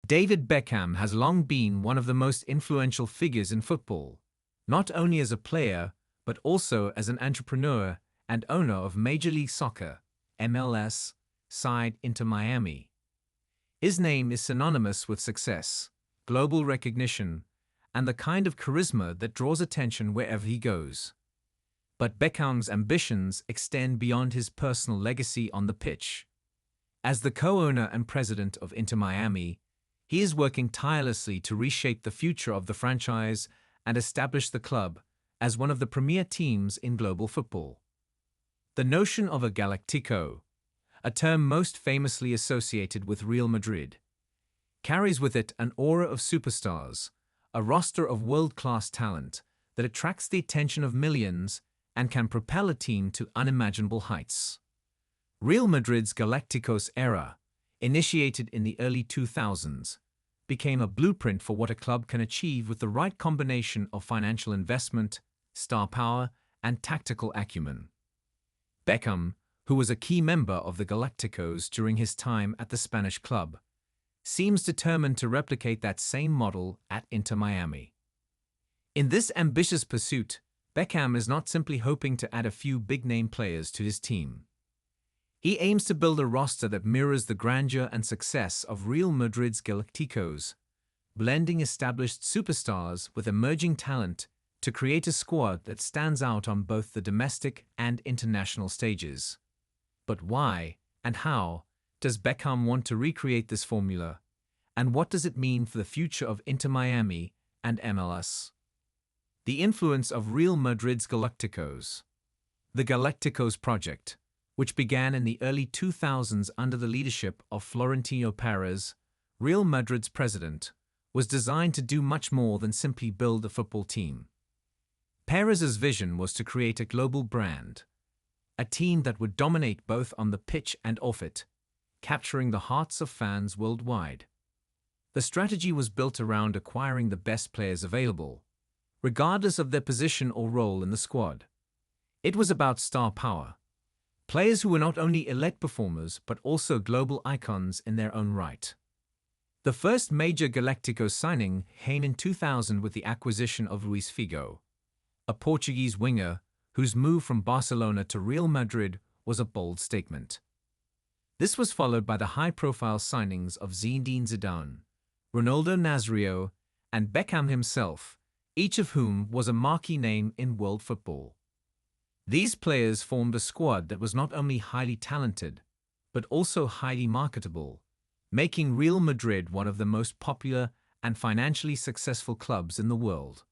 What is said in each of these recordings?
David Beckham has long been one of the most influential figures in football, not only as a player, but also as an entrepreneur and owner of Major League Soccer, MLS, side Inter Miami. His name is synonymous with success, global recognition, and the kind of charisma that draws attention wherever he goes. But Beckham's ambitions extend beyond his personal legacy on the pitch. As the co-owner and president of Inter Miami, he is working tirelessly to reshape the future of the franchise and establish the club as one of the premier teams in global football. The notion of a Galactico, a term most famously associated with Real Madrid, carries with it an aura of superstars, a roster of world-class talent that attracts the attention of millions and can propel a team to unimaginable heights. Real Madrid's Galacticos era, initiated in the early 2000s, became a blueprint for what a club can achieve with the right combination of financial investment, star power, and tactical acumen. Beckham, who was a key member of the Galacticos during his time at the Spanish club, seems determined to replicate that same model at Inter Miami. In this ambitious pursuit, Beckham is not simply hoping to add a few big-name players to his team. He aims to build a roster that mirrors the grandeur and success of Real Madrid's Galacticos, blending established superstars with emerging talent to create a squad that stands out on both the domestic and international stages. But why and how does Beckham want to recreate this formula, and what does it mean for the future of Inter Miami and MLS? The influence of Real Madrid's Galacticos. The Galacticos project, which began in the early 2000s under the leadership of Florentino Perez, Real Madrid's president, was designed to do much more than simply build a football team. Perez's vision was to create a global brand, a team that would dominate both on the pitch and off it, capturing the hearts of fans worldwide. The strategy was built around acquiring the best players available, regardless of their position or role in the squad. It was about star power, players who were not only elite performers but also global icons in their own right. The first major Galacticos signing came in 2000 with the acquisition of Luis Figo, a Portuguese winger whose move from Barcelona to Real Madrid was a bold statement. This was followed by the high-profile signings of Zinedine Zidane, Ronaldo Nazario, and Beckham himself, each of whom was a marquee name in world football. These players formed a squad that was not only highly talented, but also highly marketable, making Real Madrid one of the most popular and financially successful clubs in the world.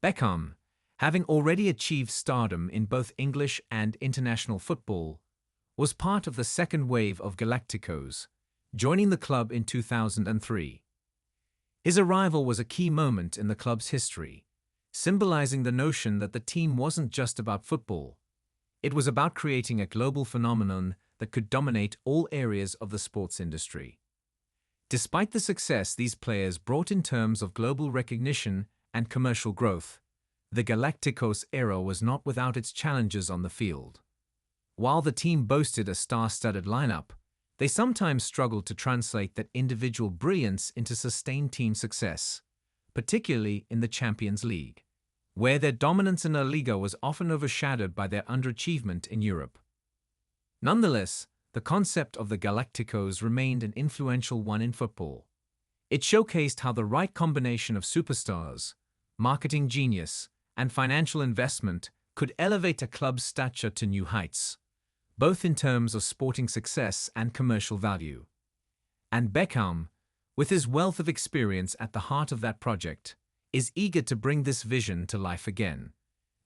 Beckham, having already achieved stardom in both English and international football, was part of the second wave of Galacticos, joining the club in 2003. His arrival was a key moment in the club's history, symbolizing the notion that the team wasn't just about football. It was about creating a global phenomenon that could dominate all areas of the sports industry. Despite the success these players brought in terms of global recognition and commercial growth, the Galacticos era was not without its challenges on the field. While the team boasted a star-studded lineup, they sometimes struggled to translate that individual brilliance into sustained team success, particularly in the Champions League, where their dominance in La Liga was often overshadowed by their underachievement in Europe. Nonetheless, the concept of the Galacticos remained an influential one in football. It showcased how the right combination of superstars, marketing genius, and financial investment could elevate a club's stature to new heights, both in terms of sporting success and commercial value. And Beckham, with his wealth of experience at the heart of that project, is eager to bring this vision to life again,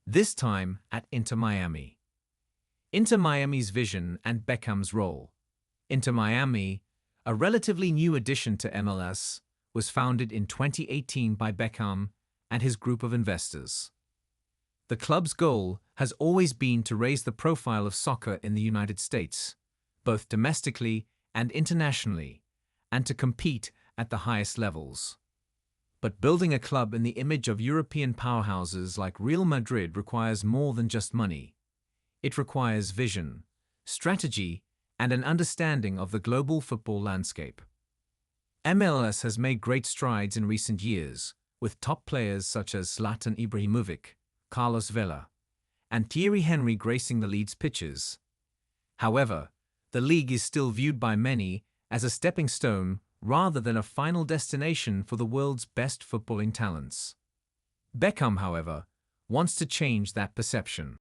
this time at Inter Miami. Inter Miami's vision and Beckham's role. Inter Miami, a relatively new addition to MLS, was founded in 2018 by Beckham and his group of investors. The club's goal has always been to raise the profile of soccer in the United States, both domestically and internationally, and to compete at the highest levels. But building a club in the image of European powerhouses like Real Madrid requires more than just money. It requires vision, strategy, and an understanding of the global football landscape. MLS has made great strides in recent years, with top players such as Zlatan Ibrahimovic, Carlos Vela, and Thierry Henry gracing the league's pitches. However, the league is still viewed by many as a stepping stone rather than a final destination for the world's best footballing talents. Beckham, however, wants to change that perception.